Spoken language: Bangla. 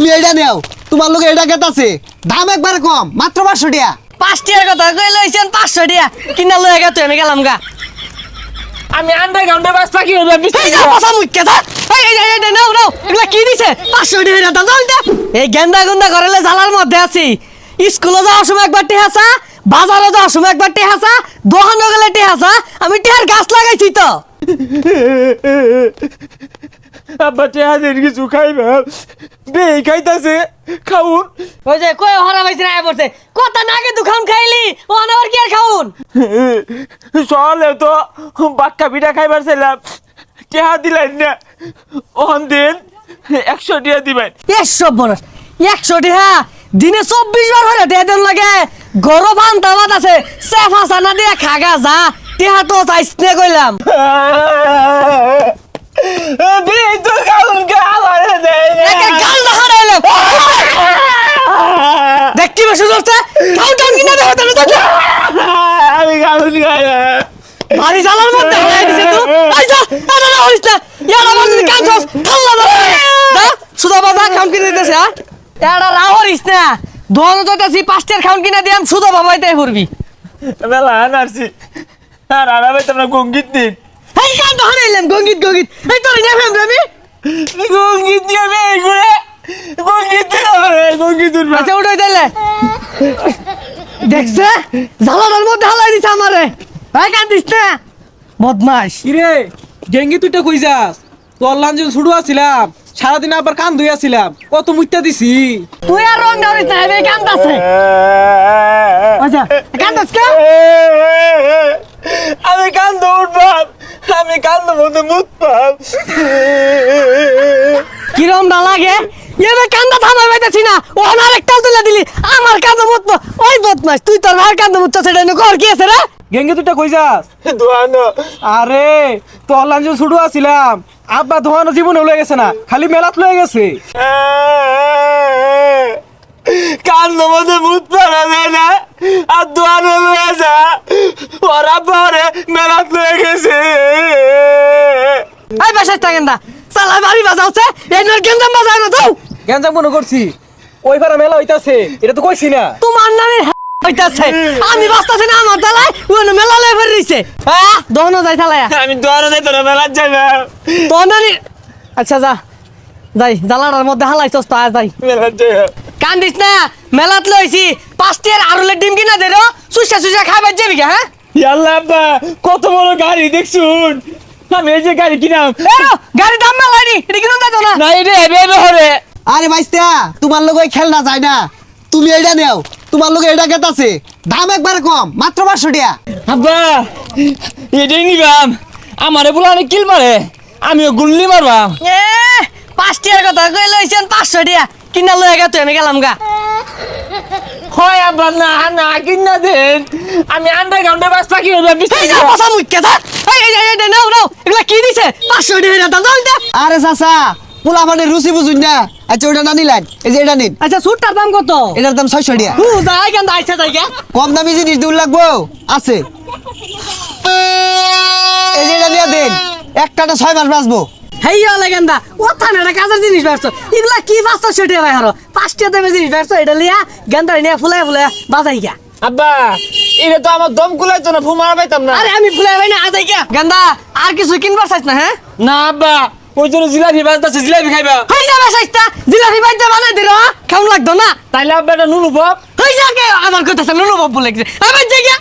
তুমি এটা নেও, তোমার লোক এটা গেতাছে, দাম একবার কম, মাত্র 500 টাকা। 5 টাকার কথা কই লইছেন 500 টাকা কিনা লয়ে গেছে আমি গেলাম গা। আমি আন্ডারগ্রাউন্ডে বাস পাখি হইলাম এই যা পয়সা মুইকে যা। এই নাও নাও এগুলা কি দিছে 500 টাকা দাম দাও দে। এই গেন্দা গন্দা করেলে জালার মধ্যে আছি। স্কুলে যাওয়ার সময় একবার টেহাসা, বাজারে যাওয়ার সময় একবার টেহাসা, দোকানে গেলে টেহাসা, আমি টেহার গাছ লাগাইছি তো। আব্বা টেহাদের কিছু খাইবা বে খাইতাছে খাউন। ওই যে কই হারা হইছে না পড়ছে কথা না কে দুখান খাইলি ও আনাবার কি আর খাউন। চলে তো বাক্কা পিঠা খাইবার ছিলাম, টেহা দিলেন না, ওহন দিন 100 টাকা দিবেন। 100 বড় 100 টাকা দিনে 24 বার হলে দেন লাগে। গরো ভান্তা ভাত আছে সেফা সানা দিয়ে খাগা যা টেহা তো চাইছ নে কইলাম। তো খাউন খাওয়ারে দেয় একে গাল না হারাইলে দেখি বসে যাচ্ছে খাও টান কিনা দেখো তাহলে আমি খাউন খাই ভারী জালার মধ্যে হয়ে দিছে তো। আইসা এটা না হইছ না ইয়ারা বসে কাঁচস খাল্লা না দা সুদা বাবা খাউন কিনে দিতেছে হ্যাঁ এটা রাহরিস না দোন যতাছি 5 টাকার খাউন কিনা দিয়াম সুদা বাবাই তাই করবি। মেলা আনারছি আর আরামে তোমরা গঙ্গিত দিন এই কান তো হারাইলাম গঙ্গিত গঙ্গিত এই তোর না ফেম আমি গঙ্গিত দিয়ে বের করে গঙ্গিত আচ্ছা উঠে দিলে দেখছে জালার মধ্যে হালাই দিছে আমারে ভাই কান দিস না বদমাশ। কিরে গেঙ্গি তুইটা কই যাস? তোর লাঞ্জে ছুটু আছিলাম, সারাদিন আবার কান ধুই আছিলাম, কত মুইতা দিছি। তুই আর রং দাওরিস না এই কান্দাছে। আচ্ছা কান্দাস কে আমি কান্দ উঠবাম, আমি কান্দ মধ্যে মুখ পাম। কিরম না লাগে এবে কান্দা থামাই পাইতাছি না ও আমার একটা তুলে দিলি আমার কান্দা মত ওই বদমাশ তুই তোর ভাই কান্দা মত সেটা নে কর কি আছে রে। গেঙ্গি তুইটা কই যাস? দোয়ানো আরে তোর লাঞ্জে ছুটু আছিলাম, আব্বা ধোয়ানো জীবনে লয়ে গেছে না, খালি মেলাত লয়ে গেছে। কান্দ মধ্যে মুখ পারা যায় না, আর দোয়ানো লয়ে যা ওরা পরে মেলাত লয়ে গেছে। এই বেশটা গেন্দা সালা বাড়ি বাজাওছে এই নর গেন্দাম বাজায় না তো গেঞ্জাম মনে করছি ওই পারা মেলা হইতাছে, এটা তো কইছি না। তোমার নামে হইতাছে আমি বাস্তাছি না আমার দালাই ওই মেলা লয়ে ফের রইছে হ্যাঁ দহনো যাই চালায়া আমি দোয়ানো যাই তোরা মেলাত যাই না, তোর নানি আচ্ছা যা যাই জালার মধ্যে হালাইছস তো যাই মেলাত যাই না। কান্দিস না মেলাত লইছি 5 টাকার আরুলের ডিম কিনা দে রো সুসা সুসা খাইবার যাবি কে হ্যাঁ ইয়াল্লা আব্বা কত বড় গাড়ি দেখছুন, আমি এই যে গাড়ি কিনাম। এরো গাড়ি দাম মেলাইনি এটা কিনো যাইতো না না এটা হেবে হেবে হরে। আরে ভাইস্তা, তোমার লোক ওই খেলনা যায় না, তুমি এটা নেও, তোমার লোক এটা গেতাছে, দাম একবার কম, মাত্র 500 টাকা। আব্বা এটাই নিবাম, আমারে বলে অনেক কিল মারে, আমিও গুল্লি মারবাম। এ 5 টাকার কথা কই লইছেন 500 টাকা কিনা লয়ে গেছে আমি গেলাম গা। হয় আব্বা না না কিনা দেন, আমি আন্ডারগ্রাউন্ডে বাস পাখি হইলাম। এই যা পয়সা মুইকে যা। এই নাও নাও এগুলা কি দিছে 500 টাকা দাম দাও দে। আরে চাচা, পোলা মানে রুচি বুঝুন না, আচ্ছা ওটা না নিলেন, এই যে এটা নিন, আচ্ছা সুটটার দাম কত? এটার দাম 600 টাকা। যাই কেন আইছে জায়গা কম দামি জিনিস দূর লাগবো আছে, এই যে এটা নিয়ে দেন, একটাটা 6 মাস বাঁচবো। হেইয়া লাগেন্দা ও থানাটা কাজের জিনিস বেরছো এগুলা কি 500 টাকা ভাই হারো 5 টাকা দামের জিনিস বেরছো এটা লিয়া গেন্দা নিয়ে ফুলায় ফুলায় বাজাই গা। আব্বা এটা তো আমার দম কুলাইতো না, ফুমারা পাইতাম না। আরে আমি ফুলায় ভাই না আজাই গা গেন্দা আর কিছু কিনবার চাইছ না হ্যাঁ না আব্বা ওই জন্য জিলাপি বাজতাছে, জিলাপি খাইবা। হই যাবে চাইতা জিলাপি বাইজা বানাই দিরো খাউন লাগতো না তাইলে আব্বা এটা নুলু বাপ। হই যাকে আমার কথা শুনুন বাবু লাগছে আমার জায়গা